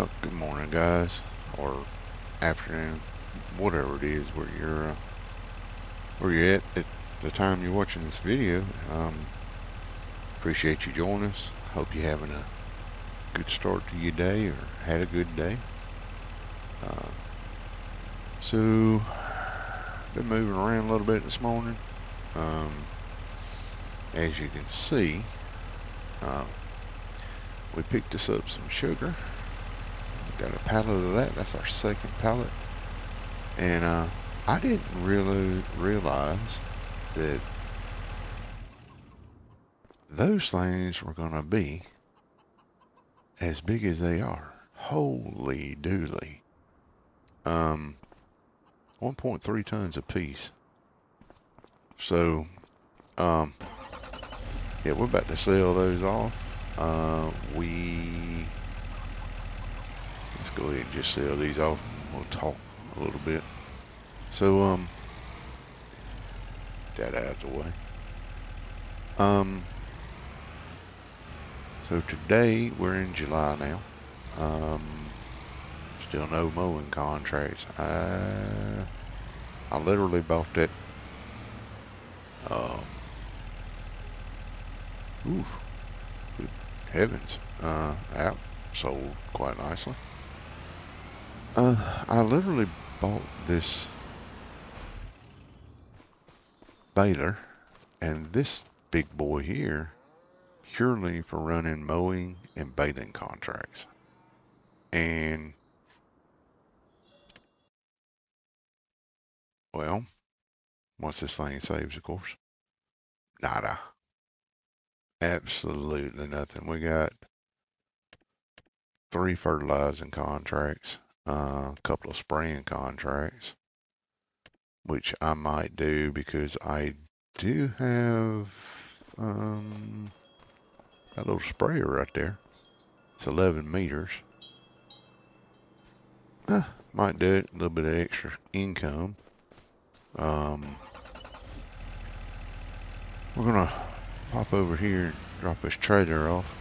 Oh, good morning, guys, or afternoon, whatever it is where you're at the time you're watching this video. Appreciate you joining us. Hope you're having a good start to your day or had a good day. Uh, so, been moving around a little bit this morning. As you can see, uh, we picked us up some sugar. Got a pallet of that. That's our second pallet. And I didn't really realize that those things were going to be as big as they are. Holy dooly. 1.3 tons a piece. So, um, yeah, we're about to sell those off. Let's go ahead and just sell these off. We'll talk a little bit. So, that out of the way. So today we're in July now. Still no mowing contracts. I literally bought that. Oof, good heavens. Out sold quite nicely. I literally bought this baler and this big boy here purely for running mowing and baling contracts. And well, once this thing saves, of course, nada. Absolutely nothing. We got 3 fertilizing contracts, a couple of spraying contracts, which I might do because I do have a little sprayer right there. It's 11 meters. Might do it, a little bit of extra income. We're gonna pop over here and drop this trailer off.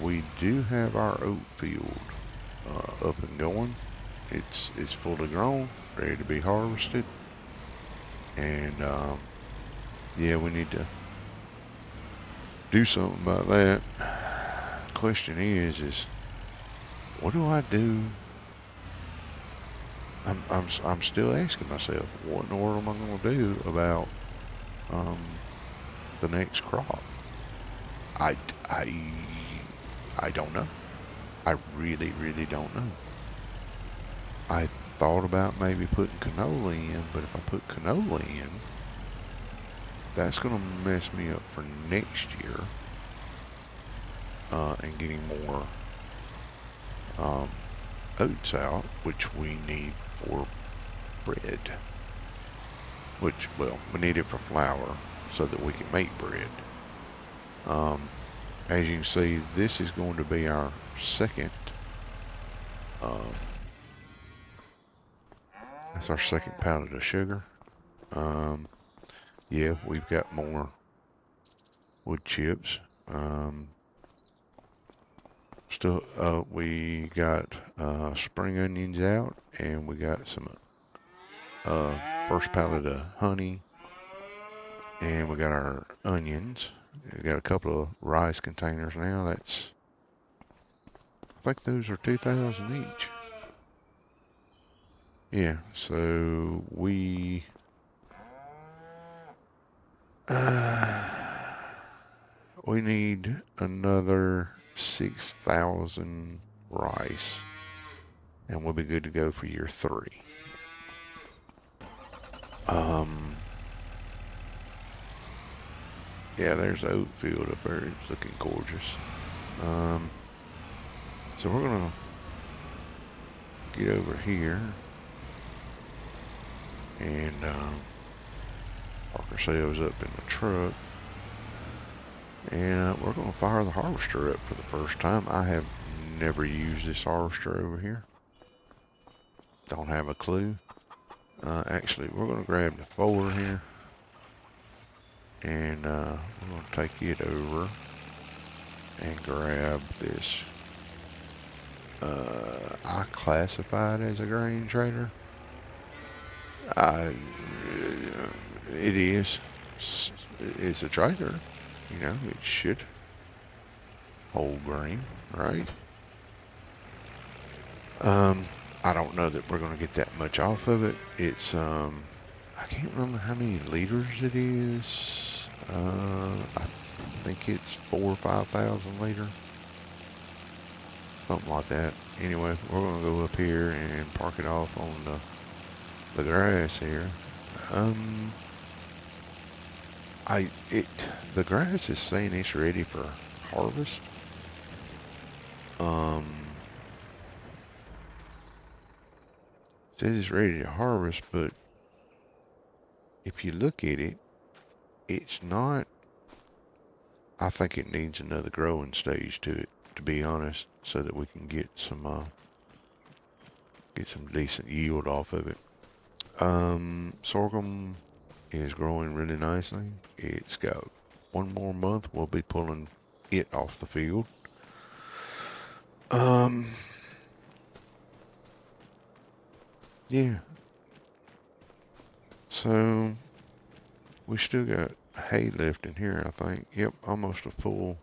We do have our oat field up and going. It's fully grown, ready to be harvested. And yeah, we need to do something about that. Question is what do I do? I'm still asking myself, what in the world am I going to do about the next crop? I don't know. I really don't know. I thought about maybe putting canola in, but if I put canola in, that's going to mess me up for next year and getting more oats out, which we need for bread. Which, well, we need it for flour so that we can make bread. As you can see, this is going to be our second. That's our second pallet of sugar. Yeah, we've got more wood chips. Still, we got spring onions out, and we got some first pallet of honey, and we got our onions. We got a couple of rice containers now. I think those are 2,000 each. Yeah, so we need another 6,000 rice, and we'll be good to go for year 3. Yeah, there's oat field up there. It's looking gorgeous. So we're gonna get over here and park ourselves up in the truck, and we're gonna fire the harvester up for the first time. I have never used this harvester over here. Don't have a clue. Actually, we're gonna grab the 4 here, and we're gonna take it over and grab this I classify it as a grain trader. I, it is. It's a trader. You know, it should hold grain, right? Um, I don't know that we're going to get that much off of it. It's, I can't remember how many liters it is. I think it's 4,000 or 5,000 liter. Something like that. Anyway, we're going to go up here and park it off on the grass here. Um, the grass is saying it's ready for harvest. Um, says it's ready to harvest, but if you look at it, it's not. I think it needs another growing stage to it, to be honest, so that we can get some decent yield off of it. Sorghum is growing really nicely. It's got one more month. We'll be pulling it off the field. Yeah. So we still got hay left in here, I think. Yep, almost a full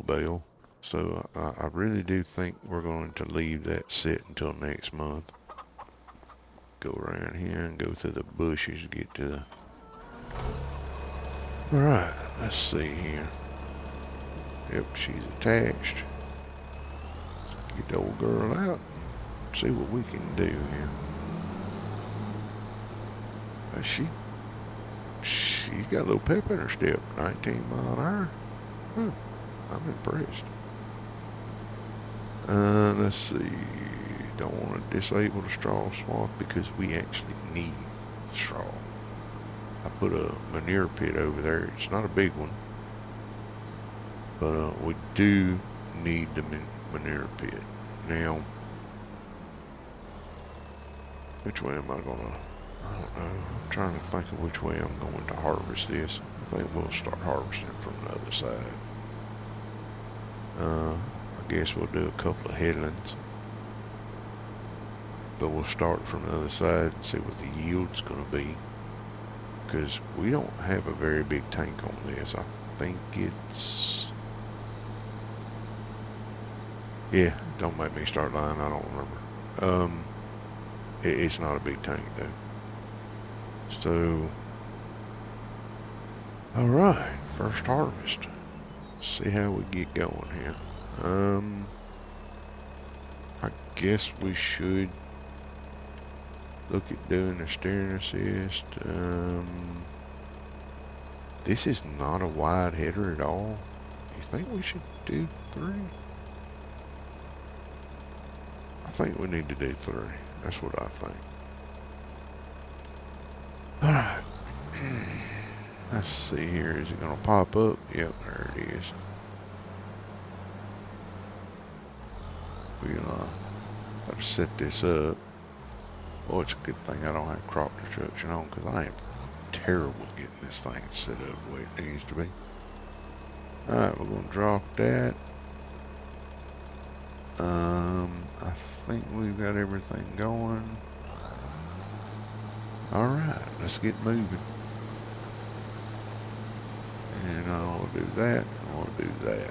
bale. So I really do think we're going to leave that sit until next month. Go around here and go through the bushes to get to the... Alright, let's see here. Yep, she's attached. Get the old girl out and see what we can do here. She's got a little pep in her step. 19 mile an hour. I'm impressed. Let's see. Don't want to disable the straw swap because we actually need straw. I put a manure pit over there. It's not a big one, but we do need the manure pit. Now, which way am I gonna? I don't know. I'm trying to think of which way I'm going to harvest this. I think we'll start harvesting from the other side. I guess we'll do a couple of headlands. But we'll start from the other side and see what the yield's going to be. Because we don't have a very big tank on this. I think it's... Yeah, don't make me start lying. I don't remember. It's not a big tank though. So, alright, first harvest. Let's see how we get going here. I guess we should look at doing a steering assist. This is not a wide header at all. You think we should do 3? I think we need to do 3. That's what I think. Alright. Let's see here. Is it going to pop up? Yep, there it is. We'll have to set this up. Oh, it's a good thing I don't have crop destruction on because I am terrible getting this thing set up the way it needs to be. Alright, we're going to drop that. I think we've got everything going. Alright, let's get moving. And I'll do that, and I'll do that.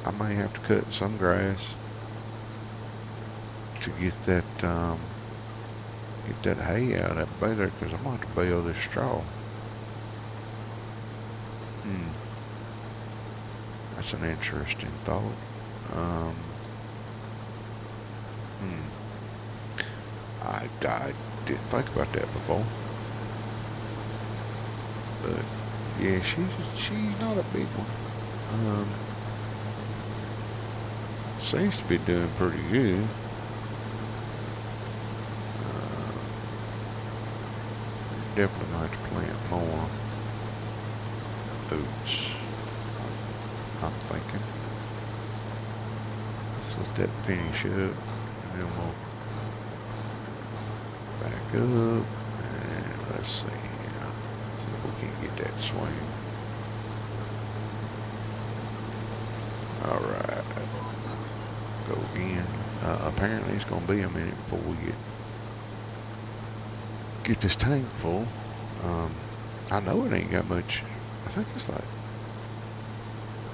I may have to cut some grass to get that hay out of that baler because I'm going to have to bale this straw. That's an interesting thought. I didn't think about that before. But yeah, she's not a big one. Seems to be doing pretty good. Definitely going to have to plant more oats. I'm thinking. Let's let that finish up, and then we'll back up, and let's see if we can get that swing. again. Apparently it's going to be a minute before we get this tank full. I know it ain't got much. I think it's like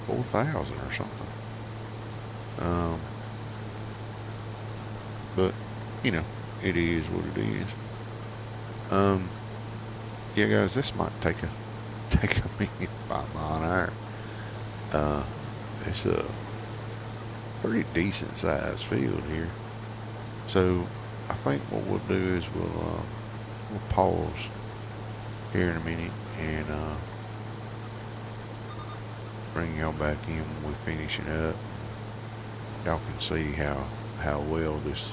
4,000 or something. But you know, it is what it is. Yeah, guys, this might take a minute by mine hour. It's a pretty decent sized field here. So I think what we'll do is we'll pause here in a minute and bring y'all back in when we're finishing up. Y'all can see how well this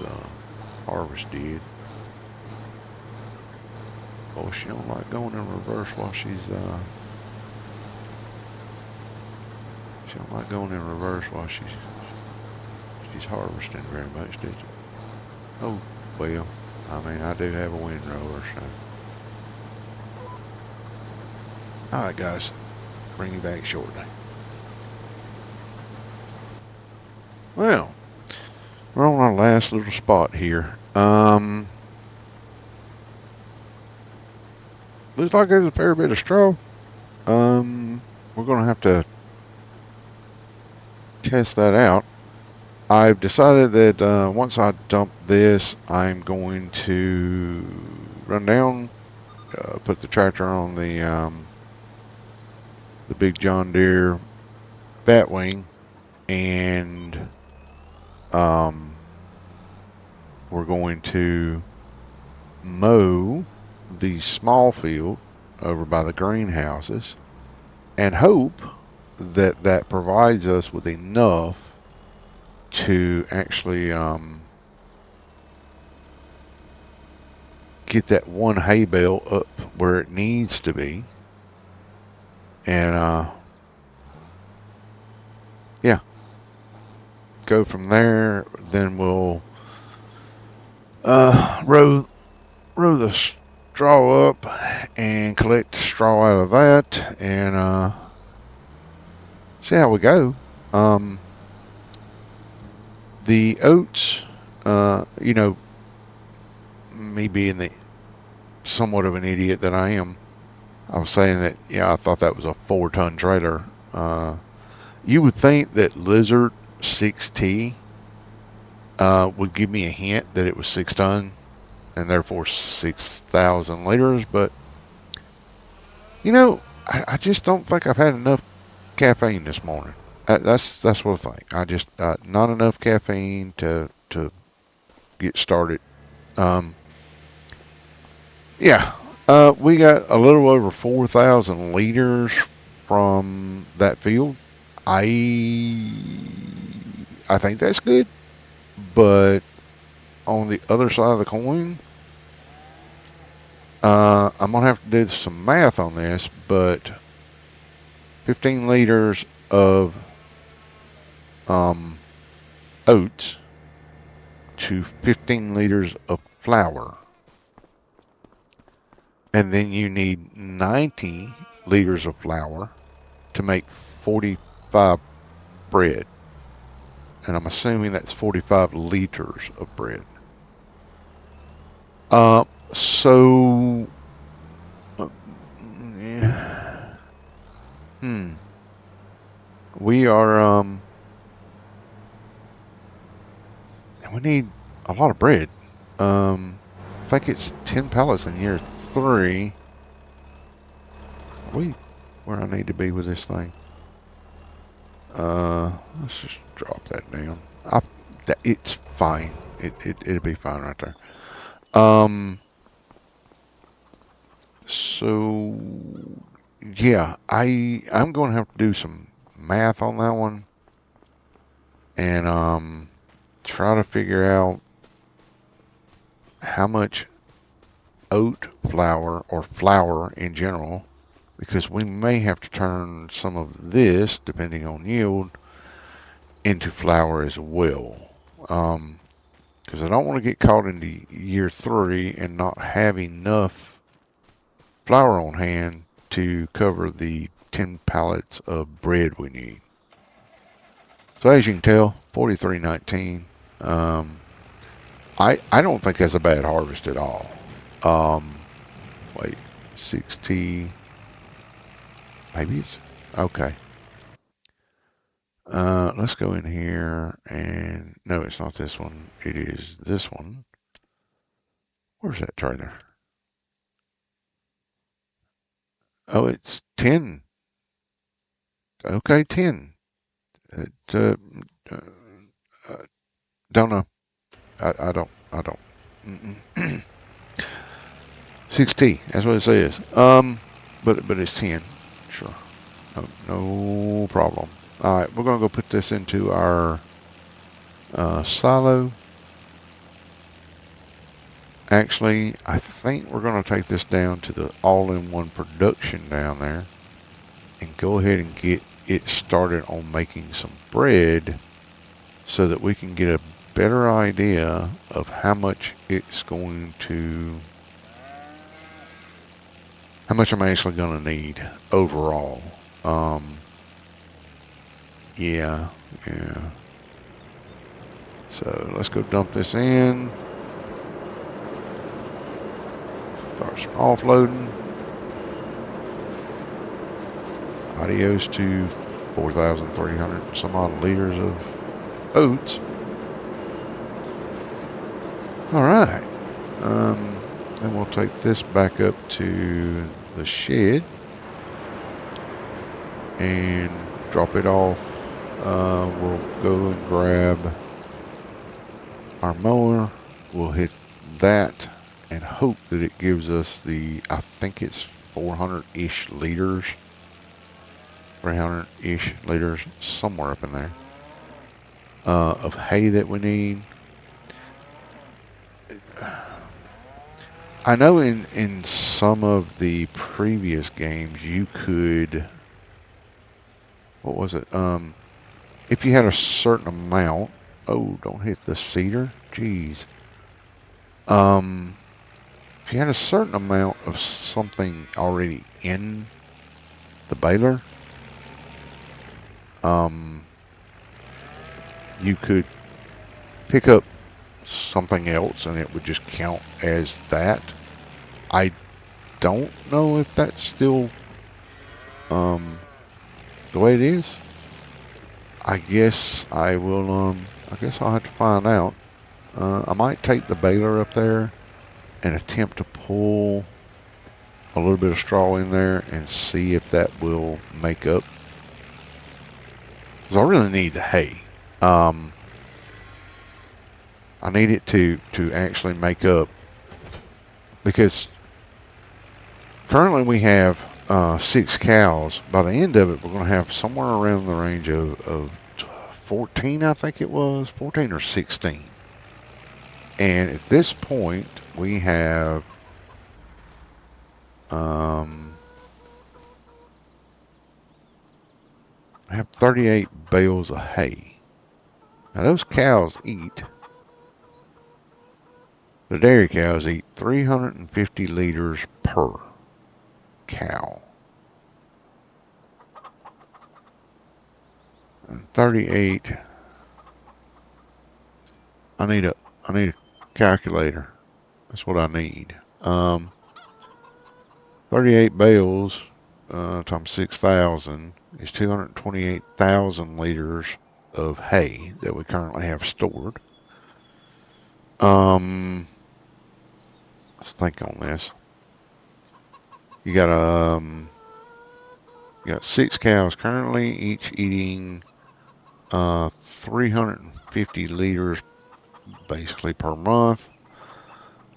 harvest did. Oh, she don't like going in reverse while she's she don't like going in reverse while she's harvesting very much, did you? Oh, well, I mean, I do have a windrower, so. Alright, guys, bring you back shortly. Well, we're on our last little spot here. Looks like there's a fair bit of straw. We're going to have to test that out. I've decided that once I dump this, I'm going to run down, put the tractor on the big John Deere Batwing, and we're going to mow the small field over by the greenhouses and hope that that provides us with enough to actually get that one hay bale up where it needs to be. And yeah, go from there. Then we'll row the straw up and collect straw out of that and see how we go. The oats, you know, me being the somewhat of an idiot that I am, I was saying that, yeah, I thought that was a 4-ton trailer. You would think that Lizard 6T would give me a hint that it was 6 ton and therefore 6,000 liters, but you know, I just don't think I've had enough caffeine this morning. That's what I think. I just not enough caffeine to get started. Yeah, we got a little over 4,000 liters from that field. I think that's good, but on the other side of the coin, I'm gonna have to do some math on this. But 15 liters of oats to 15 liters of flour, and then you need 90 liters of flour to make 45 bread. And I'm assuming that's 45 liters of bread. So, yeah. We are, we need a lot of bread. I think it's 10 pallets in year 3. Are we where I need to be with this thing? Let's just drop that down. It's fine. It'll be fine right there. So yeah, I'm going to have to do some math on that one and try to figure out how much oat flour or flour in general, because we may have to turn some of this, depending on yield, into flour as well. Because I don't want to get caught into year 3 and not have enough flour on hand to cover the 10 pallets of bread we need. So as you can tell, 43.19. Um, I don't think that's a bad harvest at all. Um, wait, 60, maybe it's, okay. Let's go in here and, no, it's not this one. It is this one. Where's that trailer? Oh, it's 10. Okay, 10. It, uh, uh, don't know. I don't. Mm-mm. 6T, that's what it says. But it's 10. Sure. No, no problem. All right, we're going to go put this into our silo. Actually, I think we're going to take this down to the all-in-one production down there and go ahead and get it started on making some bread so that we can get a better idea of how much it's going to, how much I'm actually going to need overall. Yeah, yeah. So let's go dump this in. Start some offloading. Adios to 4,300 and some odd liters of oats. All right. Then we'll take this back up to the shed and drop it off. We'll go and grab our mower. We'll hit that and hope that it gives us the, I think it's 400-ish liters, 300-ish liters, somewhere up in there, of hay that we need. I know in some of the previous games you could, what was it? If you had a certain amount, oh, don't hit the cedar, jeez. If you had a certain amount of something already in the baler, you could pick up something else and it would just count as that. I don't know if that's still the way it is. I guess I will. I guess I'll have to find out. I might take the baler up there and attempt to pull a little bit of straw in there and see if that will make up. Because I really need the hay. I need it to actually make up, because currently we have 6 cows. By the end of it, we're going to have somewhere around the range of 14, I think it was, 14 or 16. And at this point, we have um, 38 bales of hay. Now those cows eat, the dairy cows eat 350 liters per cow. And 38. I need a calculator. That's what I need. 38 bales times 6,000 is 228,000 liters of hay that we currently have stored. Let's think on this. You got you got 6 cows currently, each eating 350 liters basically per month.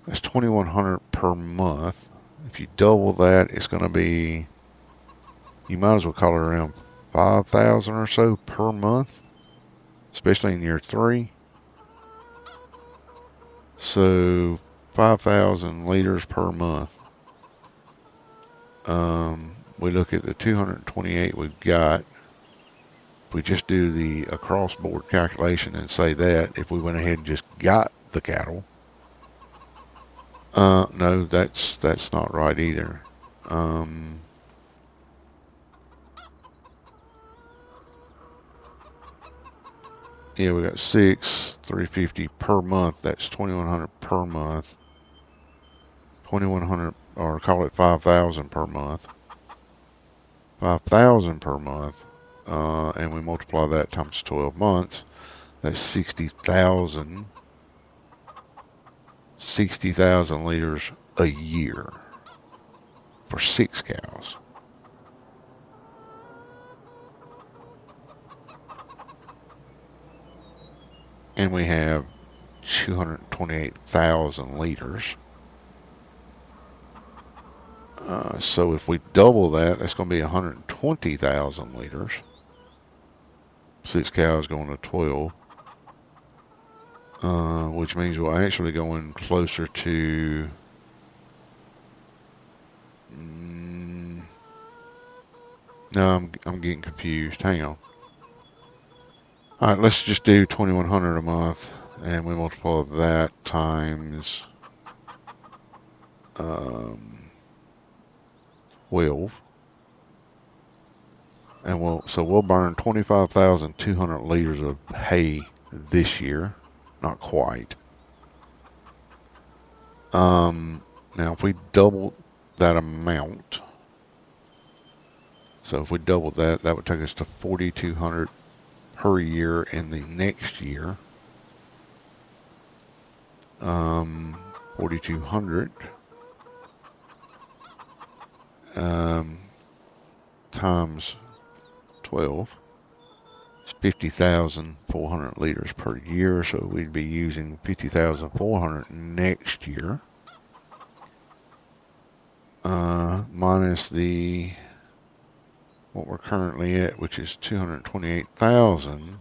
That's 2,100 per month. If you double that, it's going to be, you might as well call it around 5,000 or so per month, especially in year 3. So 5,000 liters per month. We look at the 228 we've got. If we just do the across board calculation and say that if we went ahead and just got the cattle, no, that's not right either. Yeah, we got 6, 350 per month. That's 2,100 per month. 2,100, or call it 5,000 per month. 5,000 per month. And we multiply that times 12 months. That's 60,000. 60,000 liters a year for 6 cows. And we have 228,000 liters. So if we double that, that's going to be 120,000 liters. 6 cows going to 12, which means we're actually going closer to. No, I'm getting confused. Hang on. All right, let's just do 2,100 a month, and we multiply that times 12, and we'll burn 25,200 liters of hay this year. Not quite. Now if we double that amount, so if we double that, that would take us to 4,200 per year in the next year. 4,200 times 12 is 50,400 liters per year. So we'd be using 50,400 next year. Minus the what we're currently at, which is 228,000.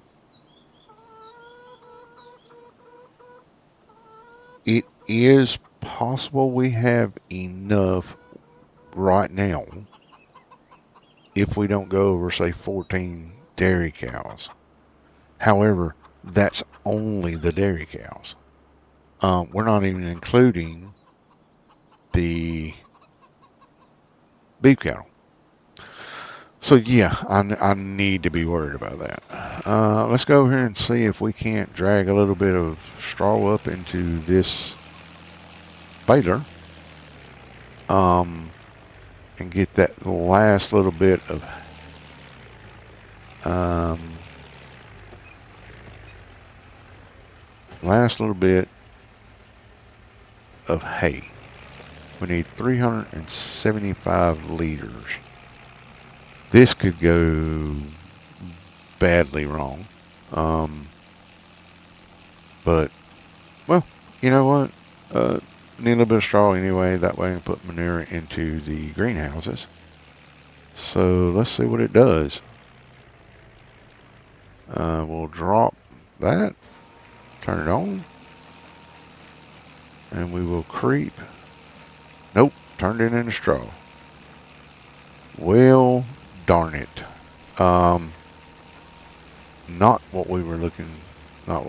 It is possible we have enough right now if we don't go over, say, 14 dairy cows. However, that's only the dairy cows. We're not even including the beef cattle. So yeah, I need to be worried about that. Let's go over here and see if we can't drag a little bit of straw up into this baler, and get that last little bit of hay. We need 375 liters. This could go badly wrong. But, well, you know what? Need a little bit of straw anyway. That way I can put manure into the greenhouses. So let's see what it does. We'll drop that. Turn it on. And we will creep. Nope, turned it into straw. Well, darn it. Not what we were looking for. Not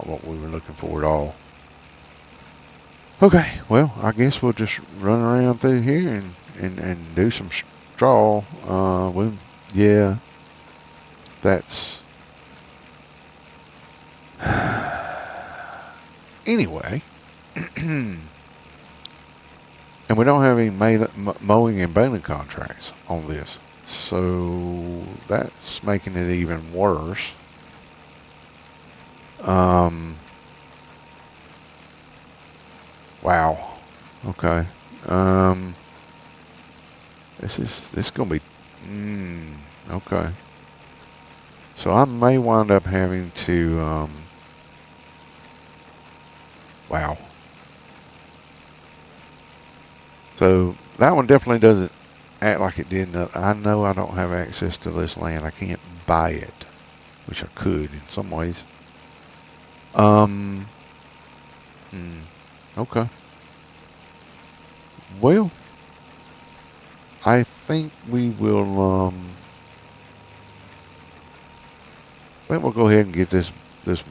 what we were looking for at all. Okay, well, I guess we'll just run around through here and do some straw. Yeah, that's anyway. And we don't have any mowing and baling contracts on this. So that's making it even worse. Wow. Okay. This gonna be okay. So I may wind up having to wow. So that one definitely doesn't act like it did. I know I don't have access to this land. I can't buy it, which I could in some ways. Okay. Well, I think we will. I think we'll go ahead and get this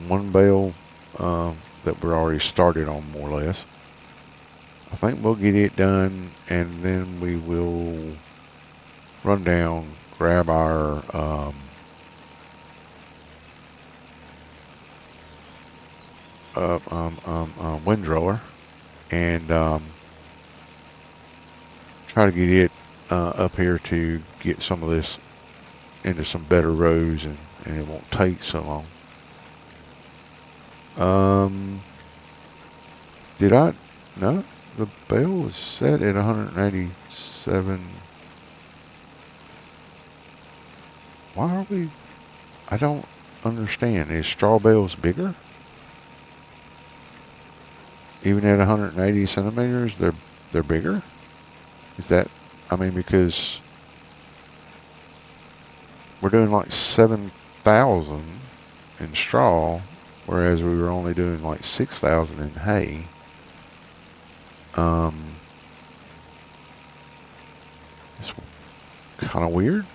one bale that we're already started on, more or less. I think we'll get it done, and then we will run down, grab our windrower and try to get it up here to get some of this into some better rows, and it won't take so long. Did I? No, the bale was set at 187. Why are we? I don't understand. Is straw bales bigger? Even at 180 centimeters, they're bigger? Is that? I mean, because we're doing like 7,000 in straw, whereas we were only doing like 6,000 in hay. It's kind of weird,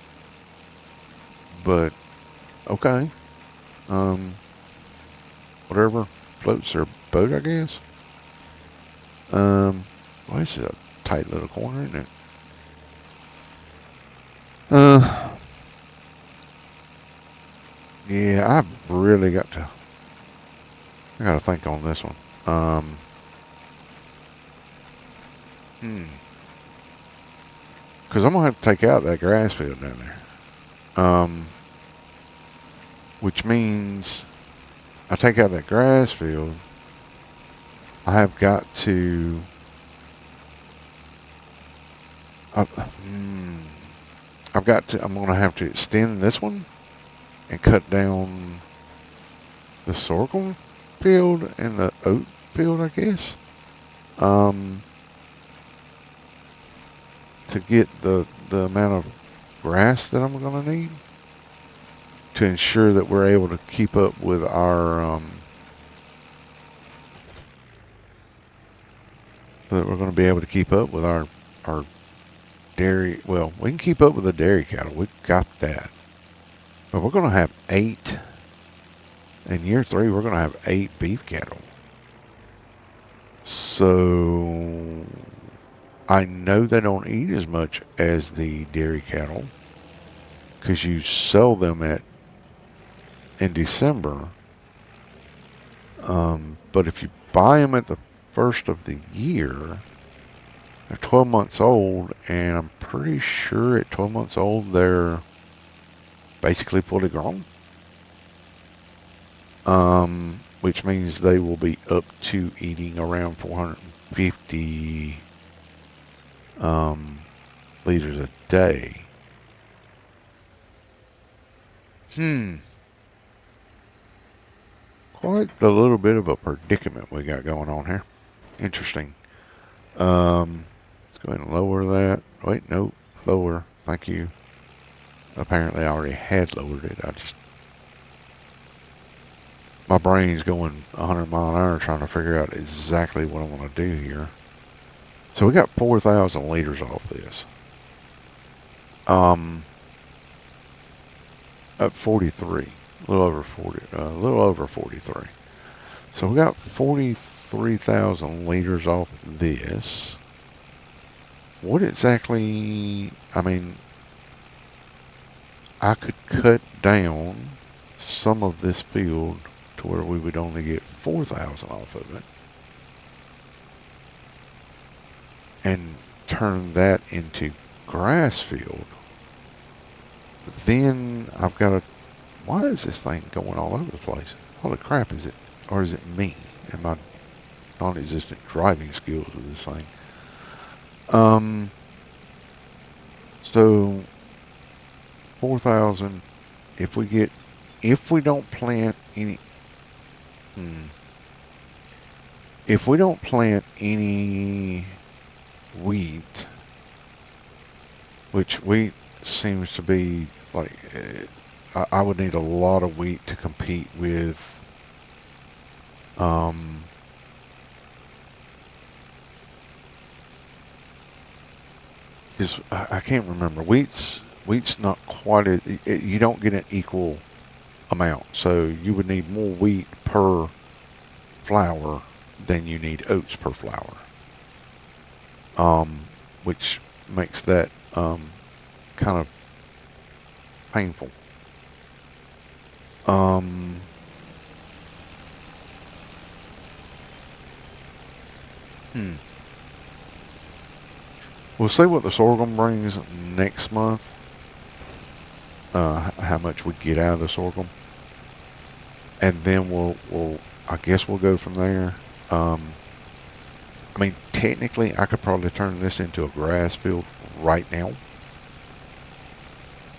but okay. Whatever floats their boat, I guess. Well, this is a tight little corner, isn't it? Yeah, I've really got to. I got to think on this one. Because I'm gonna have to take out that grass field down there. Which means I take out that grass field. I have got to. I've got to. I'm gonna have to extend this one and cut down the sorghum field and the oat field, I guess. To get the amount of grass that I'm going to need to ensure that we're able to keep up with our that we're going to be able to keep up with our dairy. Well, we can keep up with the dairy cattle. We've got that. But we're going to have 8 in year 3. We're going to have 8 beef cattle. So I know they don't eat as much as the dairy cattle because you sell them in December. But if you buy them at the first of the year, they're 12 months old, and I'm pretty sure at 12 months old they're basically fully grown. Which means they will be up to eating around 450 liters a day. Quite the little bit of a predicament we got going on here. Interesting. Let's go ahead and lower that. Wait, no, lower. Thank you. Apparently I already had lowered it. My brain's going 100 mile an hour trying to figure out exactly what I want to do here. So we got 4,000 liters off this. At 43, a little over 43. So we got 43,000 liters off this. What exactly? I mean, I could cut down some of this field to where we would only get 4,000 off of it, and turn that into grass field. Then I've got to. Why is this thing going all over the place? Holy crap! Is it, or is it me and my non-existent driving skills with this thing? So 4,000. If we don't plant any. If we don't plant any wheat, which wheat seems to be like, I would need a lot of wheat to compete with because I can't remember. Wheat's not quite you don't get an equal amount, so you would need more wheat per flour than you need oats per flour, which makes that kind of painful. Hmm. We'll see what the sorghum brings next month. How much we get out of the sorghum, and then I guess we'll go from there. I mean, technically, I could probably turn this into a grass field right now,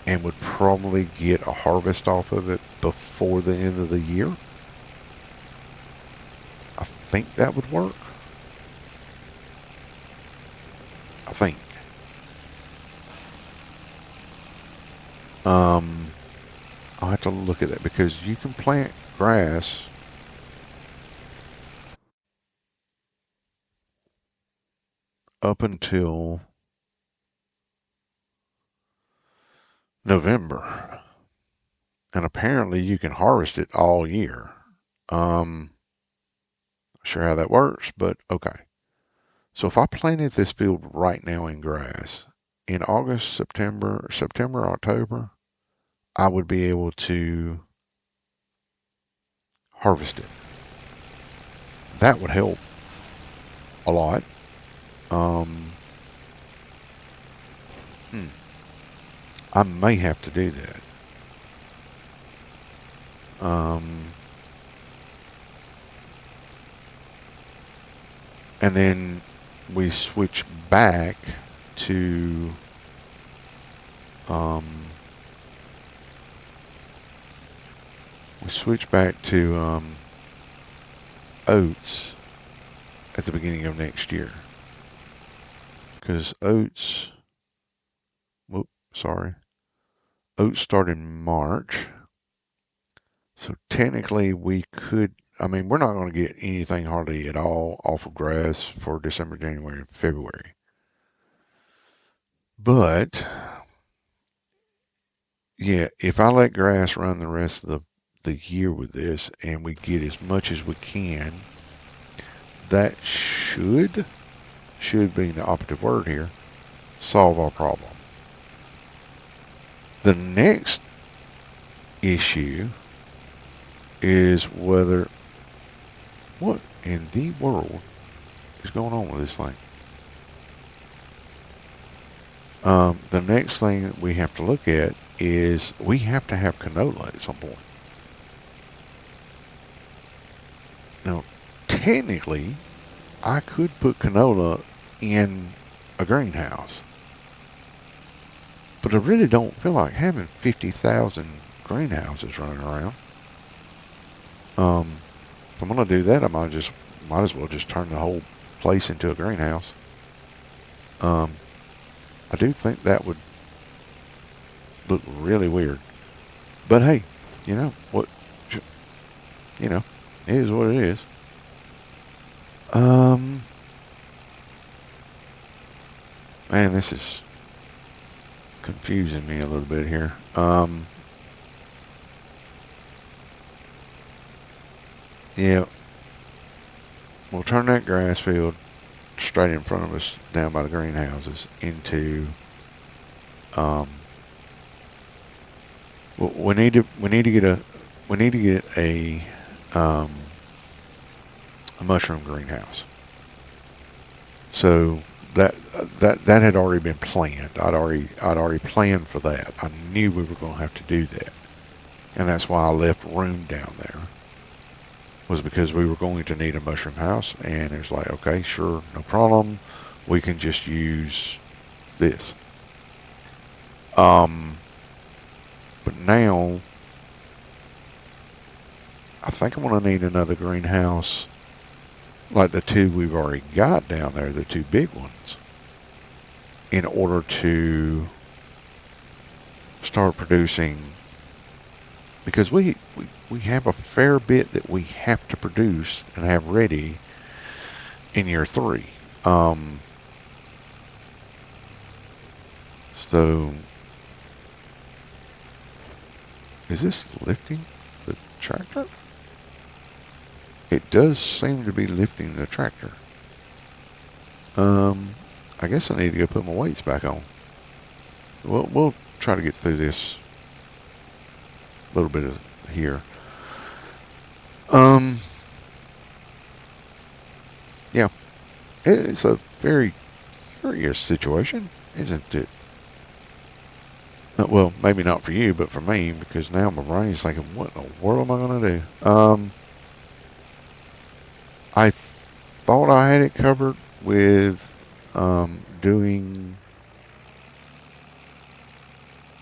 and would probably get a harvest off of it before the end of the year. I think that would work. I think. I'll have to look at that because you can plant grass up until November. And apparently you can harvest it all year. Not sure how that works, but okay. So if I planted this field right now in grass, in August, September, October, I would be able to harvest it. That would help a lot. Um, hmm, I may have to do that. And then we switch back to um, oats at the beginning of next year. Because oats, oats start in March. So technically we could, I mean, we're not going to get anything hardly at all off of grass for December, January, and February. But yeah, if I let grass run the rest of the year with this and we get as much as we can, that should being the operative word here, solve our problem. The next issue is what in the world is going on with this thing? The next thing that we have to look at is we have to have canola at some point. Now, technically, I could put canola in a greenhouse, but I really don't feel like having 50,000 greenhouses running around. If I'm going to do that, might as well just turn the whole place into a greenhouse. I do think that would look really weird. But hey, you know what? You know, it is what it is. Man, this is confusing me a little bit here. Yeah, we'll turn that grass field straight in front of us down by the greenhouses into we need to get a mushroom greenhouse. So that had already been planned. I'd already planned for that. I knew we were going to have to do that, and that's why I left room down there. Was because we were going to need a mushroom house, and it was like, okay, sure, no problem. We can just use this. But now I think I'm going to need another greenhouse like the two we've already got down there, the two big ones, in order to start producing, because we have a fair bit that we have to produce and have ready in year 3. So is this lifting the tractor? It does seem to be lifting the tractor. I guess I need to go put my weights back on. We'll try to get through this little bit of here. Yeah. It's a very curious situation, isn't it? Well, maybe not for you, but for me, because now my brain's thinking, what in the world am I going to do? I thought I had it covered with doing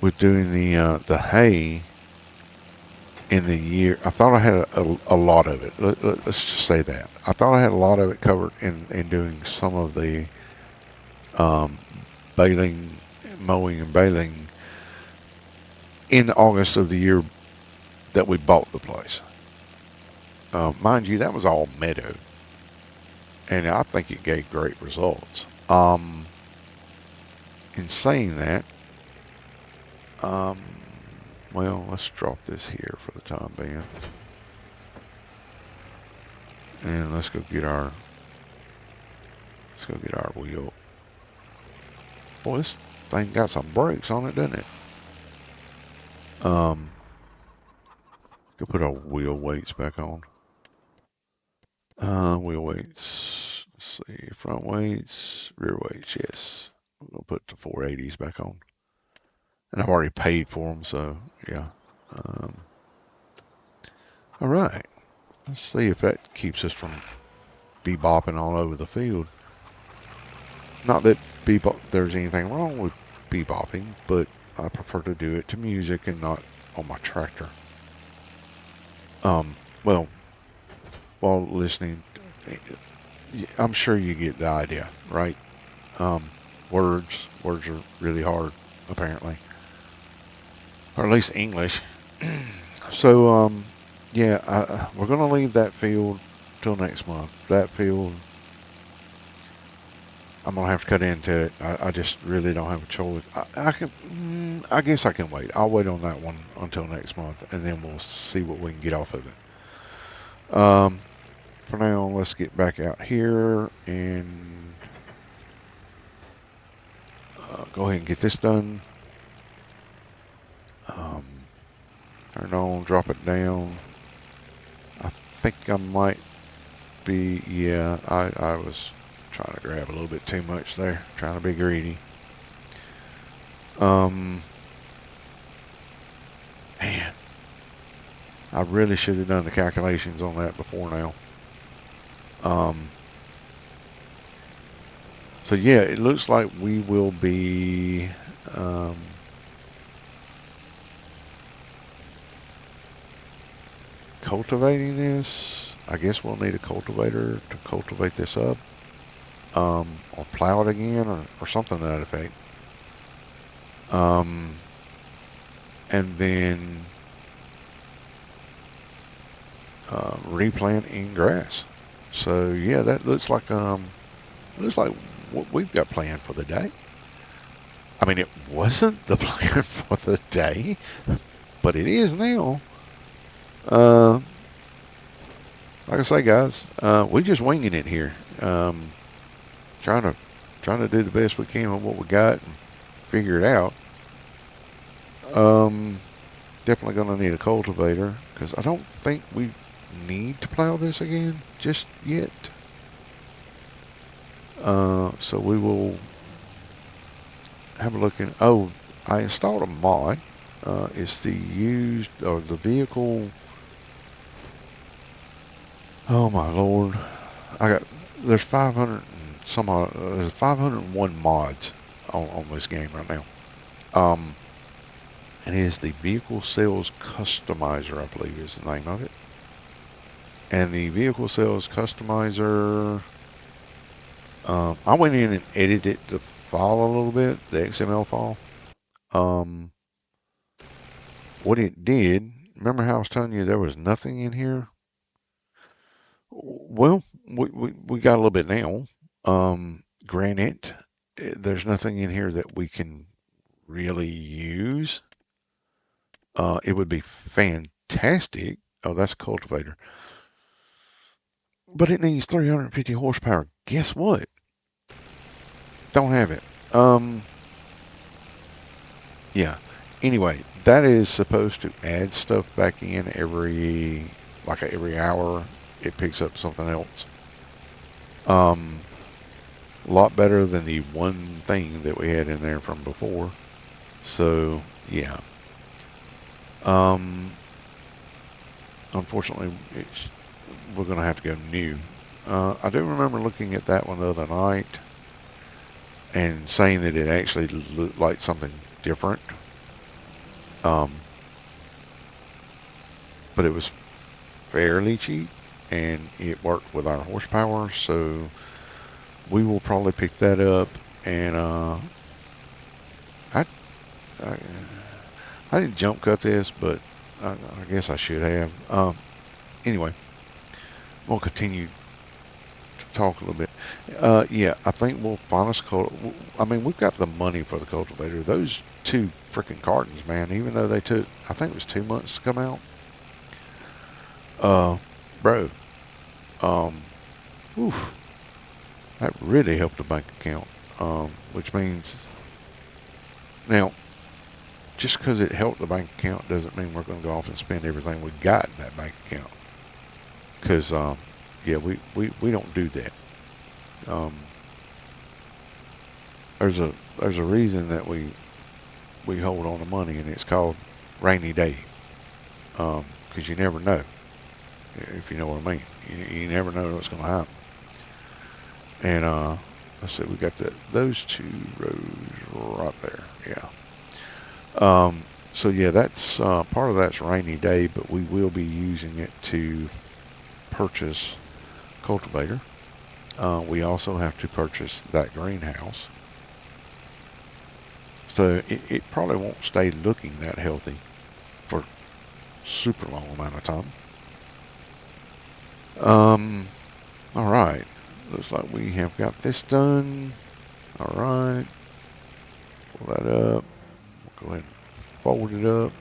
the hay in the year. I thought I had a lot of it. Let's just say that I thought I had a lot of it covered in doing some of the um, baling, mowing and baling in August of the year that we bought the place. Mind you, that was all meadow, and I think it gave great results. In saying that, um, well, let's drop this here for the time being, and let's go get our wheel. Boy, this thing got some brakes on it, doesn't it? Go put our wheel weights back on. Wheel weights. Let's see, front weights, rear weights. Yes, we're gonna put the 480s back on, and I've already paid for them, so yeah. Um, all right. Let's see if that keeps us from bebopping all over the field. Not that there's anything wrong with bebopping, but I prefer to do it to music and not on my tractor. Well, while listening, I'm sure you get the idea, right? Um, words are really hard, apparently, or at least English. So, yeah, we're gonna leave that field till next month. That field, I'm gonna have to cut into it. I just really don't have a choice. I can, I guess I can wait. I'll wait on that one until next month, and then we'll see what we can get off of it. For now, let's get back out here and go ahead and get this done. Um, turn on, drop it down. I think I might be, yeah, I was trying to grab a little bit too much there, trying to be greedy. Man, I really should have done the calculations on that before now. So yeah, it looks like we will be cultivating this. I guess we'll need a cultivator to cultivate this up, or plow it again, or something to that effect. And then replant in grass. So yeah, that looks like what we've got planned for the day. I mean, it wasn't the plan for the day, but it is now. Like I say, guys, we're just winging it here. Trying to do the best we can with what we got and figure it out. Definitely going to need a cultivator because I don't think we need to plow this again just yet. So we will have a look in. Oh, I installed a mod. It's the used or the vehicle. Oh my lord! There's 500 and some there's 501 mods on this game right now. And it is the vehicle sales customizer, I believe is the name of it. And the vehicle sales customizer, I went in and edited the file a little bit, the XML file. What it did, remember how I was telling you there was nothing in here? Well, we got a little bit now. Granted, there's nothing in here that we can really use. It would be fantastic. Oh, that's a cultivator. But it needs 350 horsepower. Guess what? Don't have it. Yeah. Anyway, that is supposed to add stuff back in every hour. It picks up something else. A lot better than the one thing that we had in there from before. So yeah. Um, Unfortunately, we're going to have to go new. I do remember looking at that one the other night and saying that it actually looked like something different. Um, but it was fairly cheap and it worked with our horsepower. So we will probably pick that up. And I, I, I didn't jump cut this, but I guess I should have. Anyway, we'll continue to talk a little bit. Yeah, I think we'll find us. I mean, we've got the money for the cultivator. Those two freaking cartons, man. Even though they took, I think it was 2 months to come out. Uh, Bro, um, oof, that really helped the bank account. Which means now, just because it helped the bank account doesn't mean we're going to go off and spend everything we got in that bank account. Because, yeah, we don't do that. Um, there's a reason that we hold on to money, and it's called rainy day. Because you never know, if you know what I mean. You never know what's going to happen. And let's see, we got those two rows right there. Yeah. So yeah, that's part of that's rainy day, but we will be using it to purchase cultivator. We also have to purchase that greenhouse. So it probably won't stay looking that healthy for super long amount of time. All right. Looks like we have got this done. All right. Pull that up. We'll go ahead and fold it up.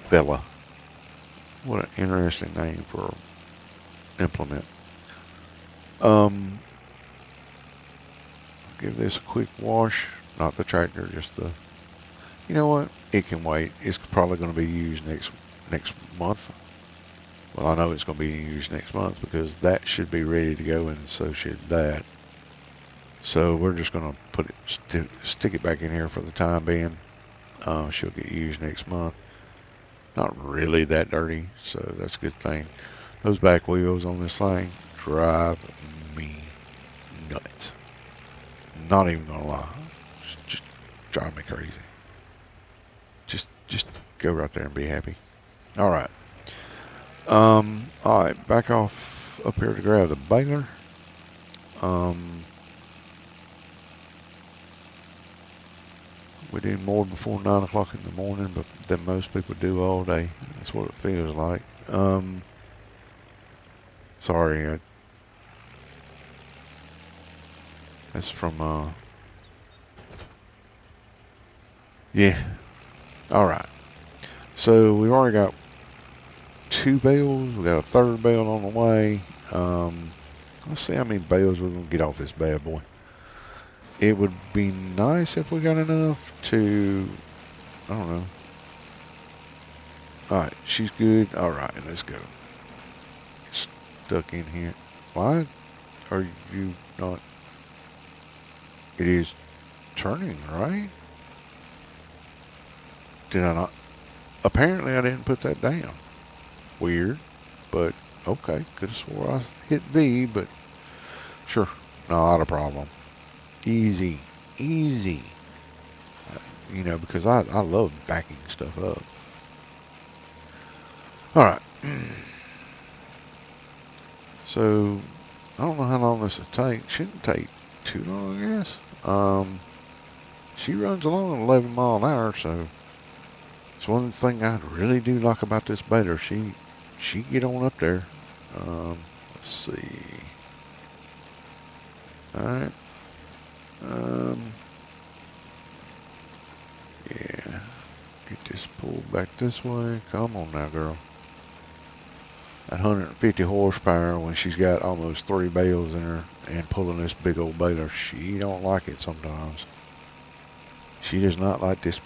Bella. What an interesting name for an implement. Give this a quick wash. Not the tractor, just the. You know what? It can wait. It's probably going to be used next month. Well, I know it's going to be used next month because that should be ready to go, and so should that. So we're just going to stick it back in here for the time being. She'll get used next month. Not really that dirty, so that's a good thing. Those back wheels on this thing drive me nuts. Not even gonna lie, just drive me crazy. Just go right there and be happy. All right. All right. Back off up here to grab the baler. We do more before 9 o'clock in the morning, but than most people do all day. That's what it feels like. Sorry, that's from yeah. All right. So we've already got 2 bales. We got a third bale on the way. Let's see how many bales we're gonna get off this bad boy. It would be nice if we got enough to, I don't know. All right, she's good. All right, let's go. Stuck in here. Why are you not? It is turning, right? Did I not? Apparently I didn't put that down. Weird, but okay. Could have swore I hit V, but sure, not a problem. Easy, easy. You know, because I love backing stuff up. All right. So I don't know how long this will take. Shouldn't take too long, I guess. She runs along at 11 mile an hour, so it's one thing I really do like about this baler. She get on up there. Let's see. All right. Yeah. Get this pulled back this way. Come on now, girl. At 150 horsepower when she's got almost 3 bales in her and pulling this big old baler, she don't like it sometimes. She does not like this.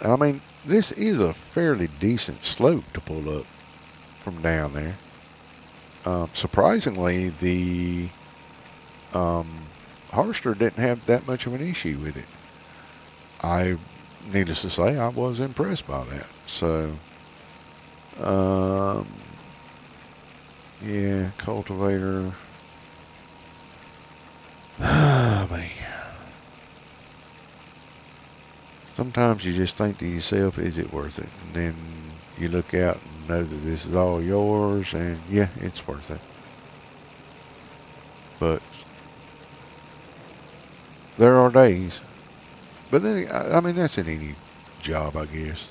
I mean, this is a fairly decent slope to pull up from down there. Surprisingly, the Harvester didn't have that much of an issue with it. Needless to say, I was impressed by that. So, um, yeah, cultivator. Man. Sometimes you just think to yourself, is it worth it? And then you look out and know that this is all yours, and yeah, it's worth it. But there are days. But then, I mean, that's in any job, I guess.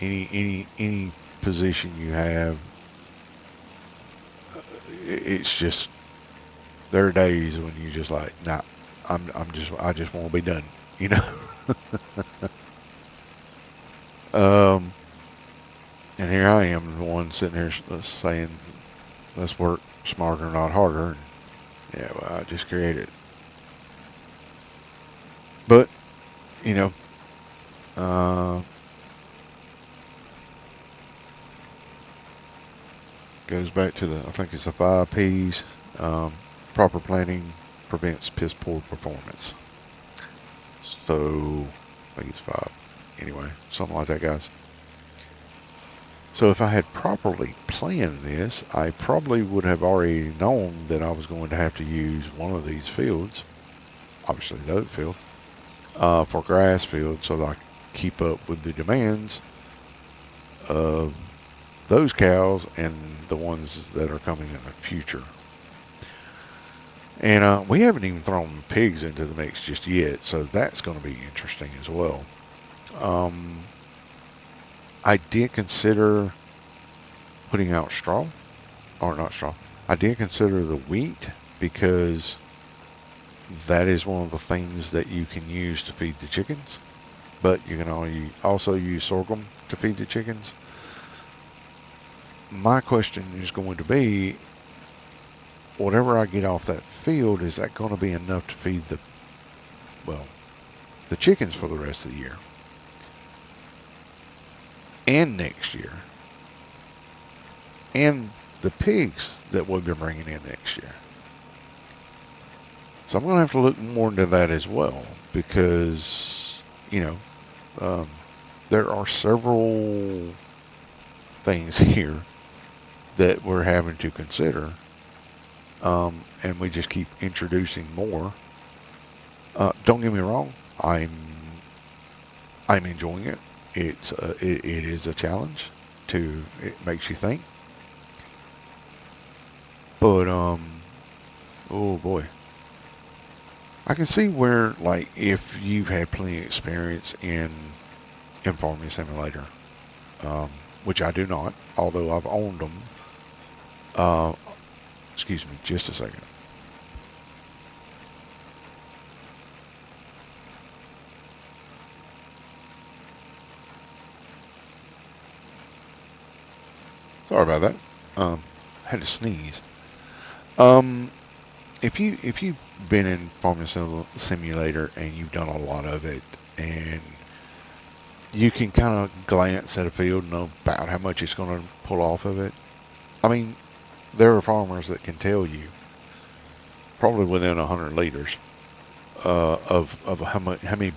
Any position you have, it's just there are days when you just like, nah, I just want to be done, you know. um, and here I am, the one sitting here saying, let's work smarter, not harder. And yeah, well, I just created it. But you know, uh, goes back to the, I think it's the 5 P's. Um, Proper planning prevents piss poor performance. So, I think it's 5. Anyway, something like that, guys. So if I had properly planned this, I probably would have already known that I was going to have to use one of these fields, obviously the oat field, for grass field, so that I could keep up with the demands of those cows and the ones that are coming in the future. And we haven't even thrown pigs into the mix just yet, so that's going to be interesting as well. Um, I did consider putting out straw, or not straw. I did consider the wheat because that is one of the things that you can use to feed the chickens, but you can also use sorghum to feed the chickens. My question is going to be, whatever I get off that field, is that going to be enough to feed the chickens for the rest of the year and next year, and the pigs that we'll be bringing in next year? So I'm going to have to look more into that as well, because, you know, there are several things here that we're having to consider, and we just keep introducing more. Don't get me wrong, I'm enjoying it. It is a challenge. It makes you think, but oh boy, I can see where, like, if you've had plenty of experience in Farming Simulator, which I do not, although I've owned them. Uh, Excuse me, just a second. Sorry about that. Had to sneeze. Um, if you've been in Farming Simulator and you've done a lot of it, and you can kind of glance at a field and know about how much it's going to pull off of it. I mean, there are farmers that can tell you, probably within 100 liters, of how many.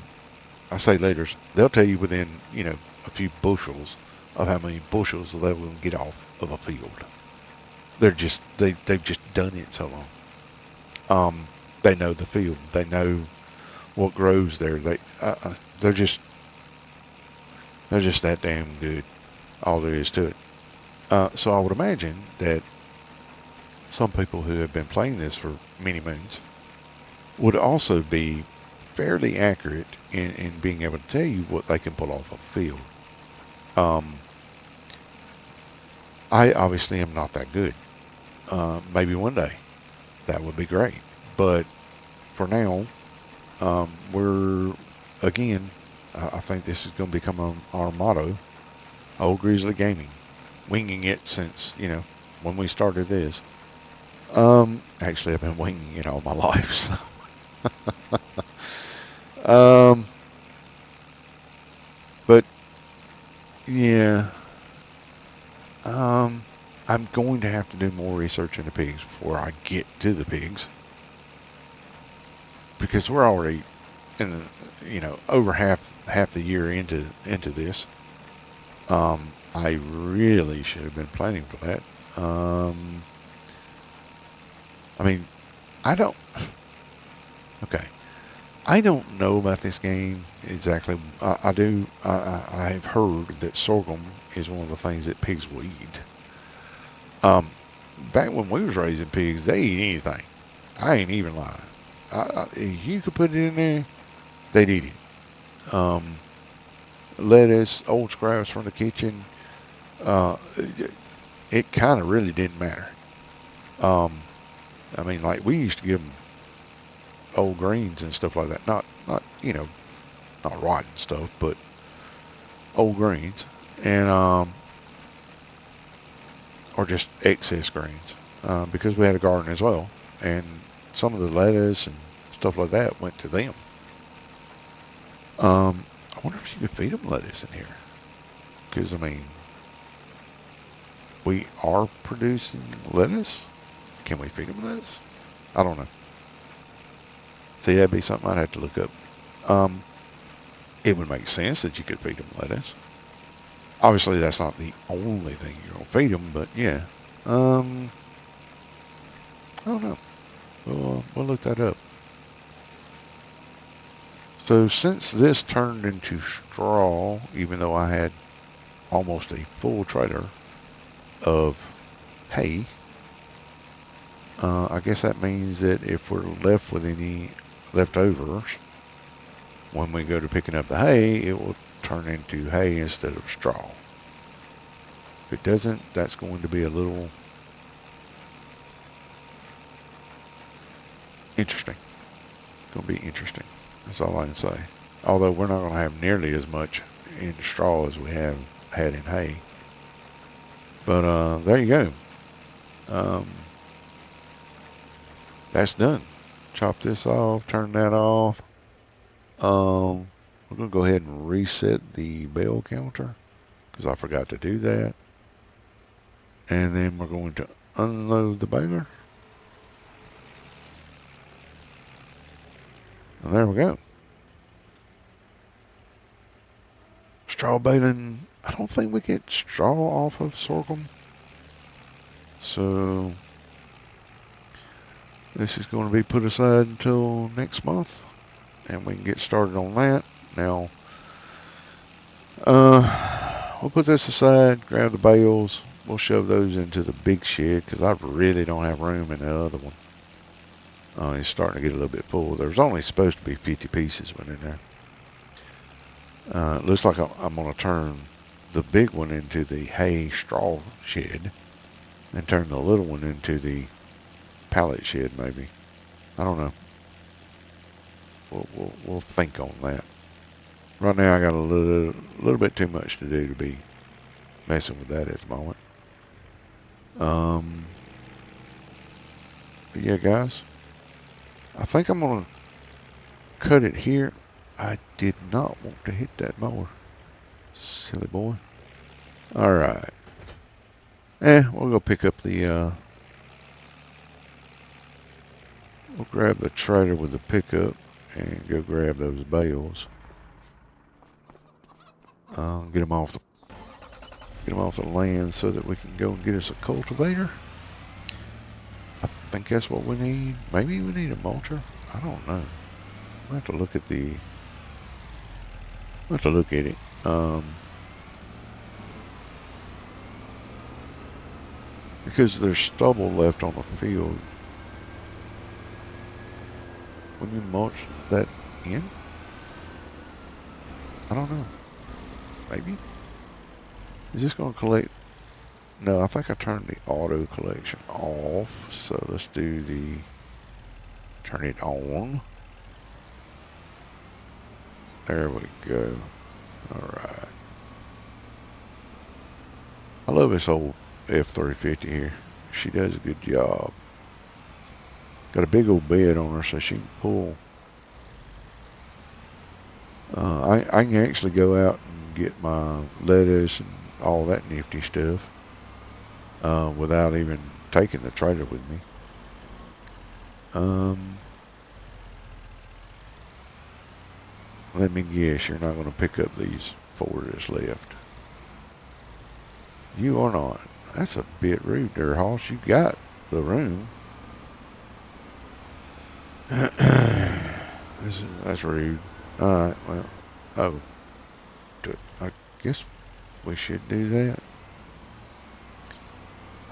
I say liters. They'll tell you within, a few bushels of how many bushels they will get off of a field. They've just done it so long. They know the field. They know what grows there. They're just that damn good. All there is to it. So I would imagine that some people who have been playing this for many moons would also be fairly accurate in being able to tell you what they can pull off a field. I obviously am not that good. Maybe one day that would be great. But for now, we're, again, I think this is going to become our motto, OleGrizzly Gaming. Winging it since, when we started this. Actually, I've been winging it all my life. So. But yeah. I'm going to have to do more research into pigs before I get to the pigs, because we're already in, over half the year into this. I really should have been planning for that. I mean, I don't. Okay, I don't know about this game exactly. I do. I've heard that sorghum is one of the things that pigs will eat. Um, Back when we was raising pigs, they eat anything. I ain't even lying. If you could put it in there, they'd eat it. Lettuce, old scraps from the kitchen. It kind of really didn't matter. Um, I mean, like we used to give them old greens and stuff like that. Not not rotten stuff, but old greens, and or just excess greens, because we had a garden as well, and some of the lettuce and stuff like that went to them. I wonder if you could feed them lettuce in here, because I mean, we are producing lettuce. Can we feed them lettuce? I don't know. See, that'd be something I'd have to look up. Um, it would make sense that you could feed them lettuce. Obviously, that's not the only thing you're gonna feed them, but yeah. Um, I don't know. We'll look that up. So since this turned into straw, even though I had almost a full trailer of hay, I guess that means that if we're left with any leftovers, when we go to picking up the hay, it will turn into hay instead of straw. If it doesn't, that's going to be a little interesting. It's going to be interesting. That's all I can say. Although we're not going to have nearly as much in straw as we have had in hay. But there you go. Um, that's done. Chop this off, turn that off. We're going to go ahead and reset the bell counter because I forgot to do that. And then we're going to unload the baler. And there we go. Straw baling. I don't think we get straw off of sorghum. So this is going to be put aside until next month. And we can get started on that. Now, we'll put this aside, grab the bales. We'll shove those into the big shed because I really don't have room in the other one. It's starting to get a little bit full. There's only supposed to be 50 pieces within there. It looks like I'm going to turn the big one into the hay straw shed and turn the little one into the pallet shed maybe. I don't know. We'll think on that. Right now I got a little bit too much to do to be messing with that at the moment. But yeah, guys, I think I'm gonna cut it here. I did not want to hit that mower, silly boy. All right, we'll go pick up the. We'll grab the trailer with the pickup and go grab those bales. Get them off the land so that we can go and get us a cultivator. I think that's what we need. Maybe we need a mulcher. I don't know. We'll have to look at the. We'll have to look at it. Because there's stubble left on the field. When you mulch that in? I don't know. Maybe? Is this going to collect? No, I think I turned the auto collection off. So let's do the turn it on. There we go. Alright. I love this old F350 here. She does a good job. Got a big old bed on her so she can pull. I can actually go out and get my lettuce and all that nifty stuff without even taking the trailer with me. Let me guess, you're not going to pick up these 4 that's left. You are not. That's a bit rude there, Hoss. You got the room. That's rude. Alright, well, oh, I guess we should do that.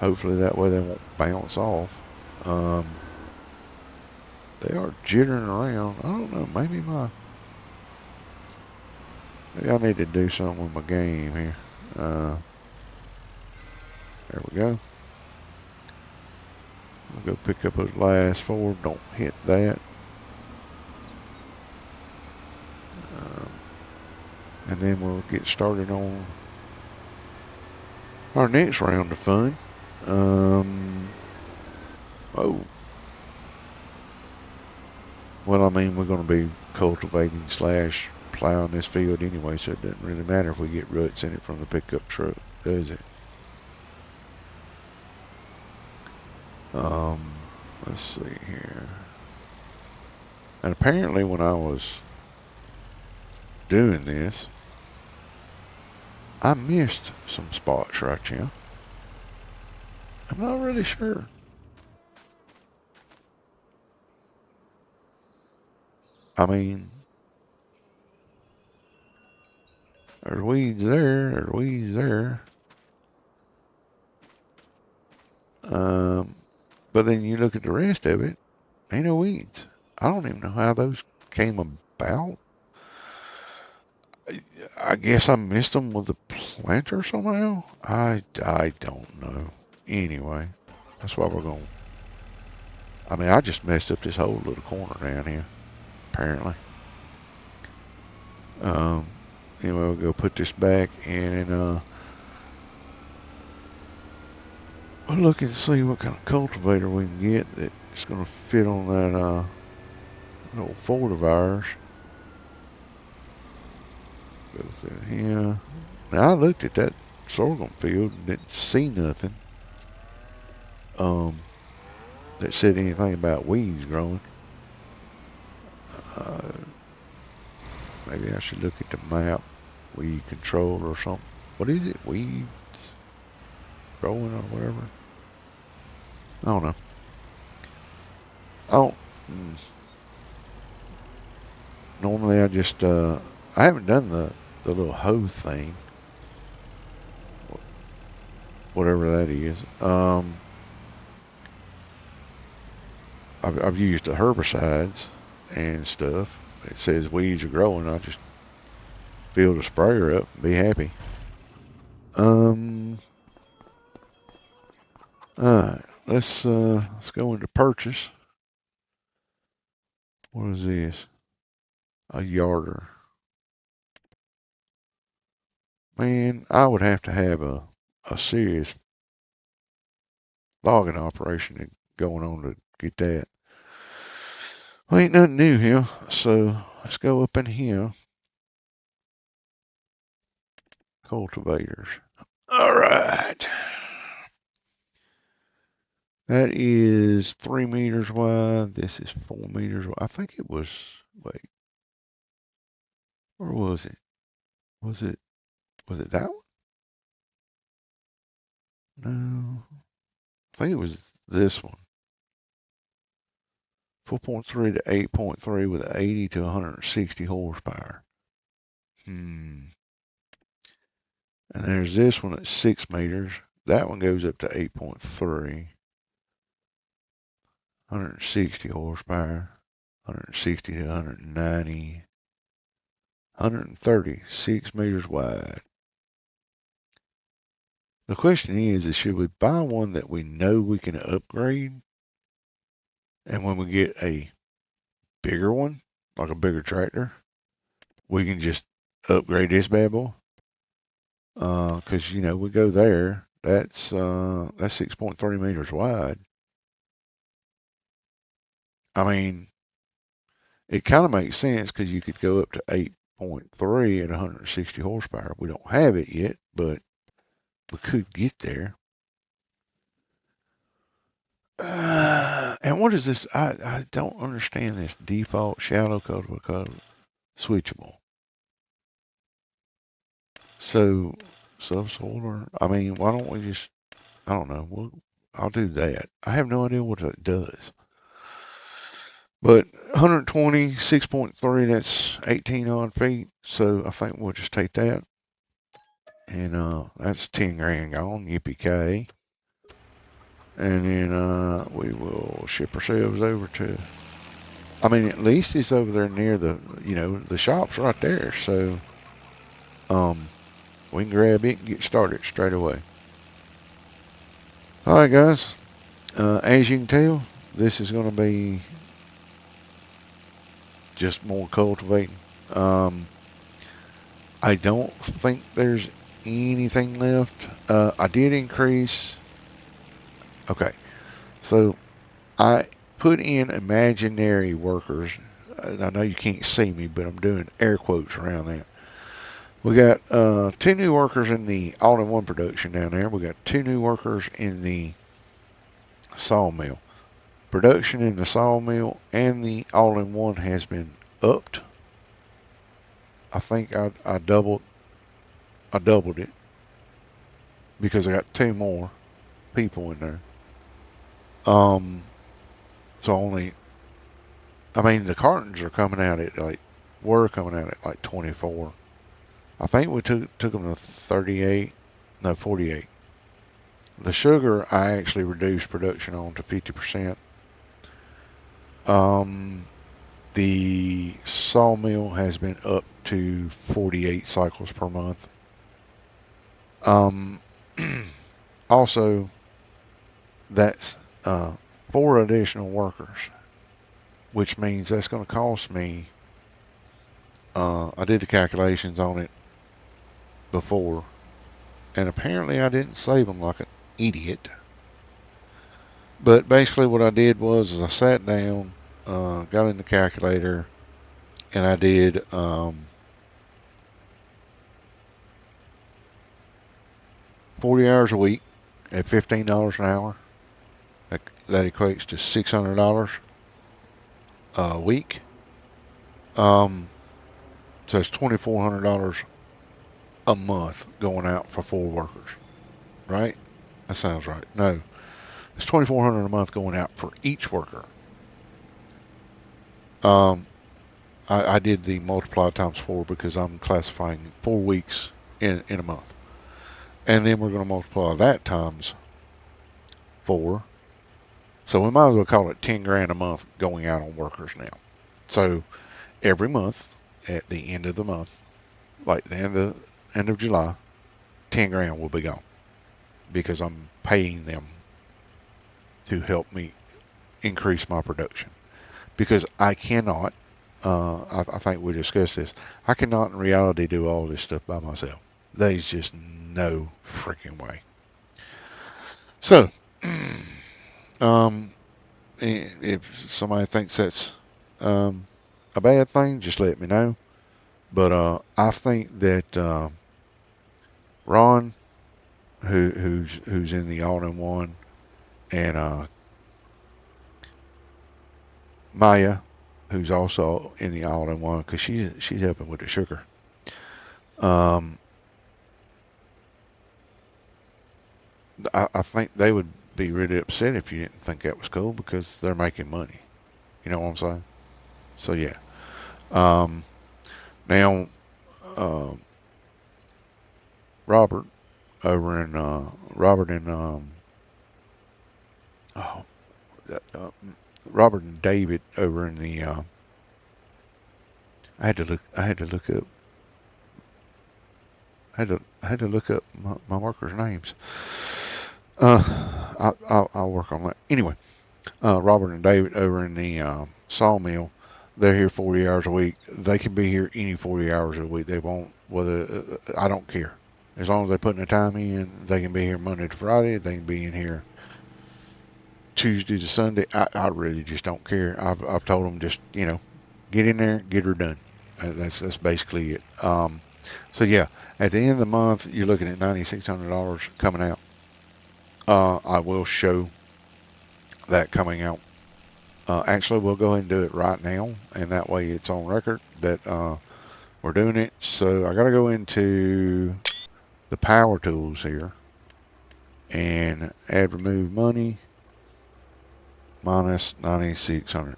Hopefully that way they won't bounce off. They are jittering around. I don't know, maybe I need to do something with my game here. There we go. We'll go pick up those last 4. Don't hit that. And then we'll get started on our next round of fun. Oh. Well, I mean, we're going to be cultivating / plowing this field anyway, so it doesn't really matter if we get ruts in it from the pickup truck, does it? Let's see here. And apparently when I was doing this, I missed some spots right here. I'm not really sure. I mean, there's weeds there, there's weeds there. But then you look at the rest of it, ain't no weeds. I don't even know how those came about. I guess I missed them with the planter somehow. I don't know. Anyway, that's why we're going. I mean, I just messed up this whole little corner down here, apparently. Anyway, we'll go put this back and we'll look and see what kind of cultivator we can get that's going to fit on that little Ford of ours. Go through here. Now, I looked at that sorghum field and didn't see nothing that said anything about weeds growing. Maybe I should look at the map, weed control or something. What is it? Weeds growing or whatever? I don't know. Oh, normally I just, I haven't done the little hoe thing. Whatever that is. I've used the herbicides and stuff. It says weeds are growing. I just fill the sprayer up and be happy. Alright, let's go into purchase. What is this? A yarder. Man, I would have to have a serious logging operation going on to get that. Well, ain't nothing new here, so let's go up in here. Cultivators. All right. That is 3 meters wide. This is 4 meters wide. I think it was, wait, where was it? Was it that one? No, I think it was this one. 4.3 to 8.3 with 80 to 160 horsepower. And there's this one at 6 meters. That one goes up to 8.3. 160 horsepower. 160 to 190. 130, 6 meters wide. The question is should we buy one that we know we can upgrade? And when we get a bigger one, like a bigger tractor, we can just upgrade this bad boy? Because, you know, we go there, that's 6.3 meters wide. I mean, it kind of makes sense because you could go up to 8.3 at 160 horsepower. We don't have it yet, but we could get there. And what is this? I don't understand this default shallow cultivar code switchable. So subsoiler. I mean, why don't we just? I don't know. I'll do that. I have no idea what that does. But 120, 6.3, that's 18 odd feet. So I think we'll just take that. And that's 10 grand gone. Yippee-ki-yay. And then we will ship ourselves over to. I mean, at least it's over there near the shop's right there. So we can grab it and get started straight away. All right, guys. As you can tell, this is going to be just more cultivating. I don't think there's anything left. I did increase. Okay, so I put in imaginary workers. I know you can't see me, but I'm doing air quotes around that. We got 2 new workers in the all-in-one production down there. We got 2 new workers in the sawmill. Production in the sawmill and the all-in-one has been upped. I think I doubled it because I got 2 more people in there. So only, I mean, the cartons are coming out at were coming out at like 24. I think we took them to 38, no 48. The sugar I actually reduced production on to 50%. The sawmill has been up to 48 cycles per month. Also, that's 4 additional workers, which means that's going to cost me. I did the calculations on it before, and apparently I didn't save them like an idiot. But basically, what I did was I sat down, got in the calculator, and I did 40 hours a week at $15 an hour. That equates to $600 a week. So it's $2,400 a month going out for 4 workers, right? That sounds right. No, it's $2,400 a month going out for each worker. I did the multiply times 4 because I'm classifying 4 weeks in a month, and then we're going to multiply that times 4. So we might as well call it 10 grand a month going out on workers now. So every month, at the end of the month, like the end of July, 10 grand will be gone because I'm paying them to help me increase my production. Because I cannot, I think we discussed this, I cannot in reality do all this stuff by myself. There's just no freaking way. So, if somebody thinks that's a bad thing, just let me know. But I think that Ron, who's in the all-in-one, and Maya, who's also in the all-in-one, because she's helping with the sugar. Um, I think they would be really upset if you didn't think that was cool because they're making money. You know what I'm saying? So yeah. Um, now, um, Robert over in Robert and oh, that, Robert and David over in the I had to look up I had to look up my workers' names. I'll work on that anyway. Robert and David over in the sawmill, they're here 40 hours a week. They can be here any 40 hours a week they want. Whether I don't care, as long as they put in the time in, they can be here Monday to Friday. They can be in here Tuesday to Sunday. I really just don't care. I've told them just get in there, get her done. That's basically it. So yeah, at the end of the month, you're looking at $9,600 coming out. I will show that coming out. Actually, we'll go ahead and do it right now, and that way it's on record that we're doing it. So I got to go into the power tools here and add remove money minus 9,600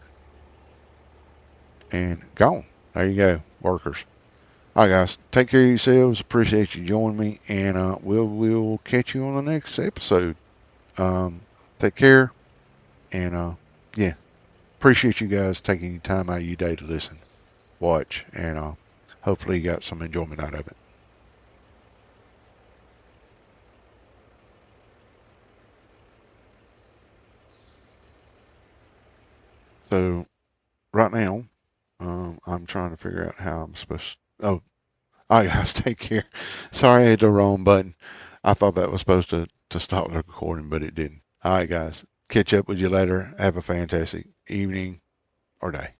and gone. There you go, workers. All right, guys, take care of yourselves. Appreciate you joining me, and we'll catch you on the next episode. Um, take care, and yeah, appreciate you guys taking your time out of your day to listen, watch, and hopefully you got some enjoyment out of it. So right now, I'm trying to figure out how I'm supposed. Oh, all right, guys, take care. Sorry, I hit the wrong button. I thought that was supposed to stop the recording, but it didn't. All right, guys, catch up with you later. Have a fantastic evening or day.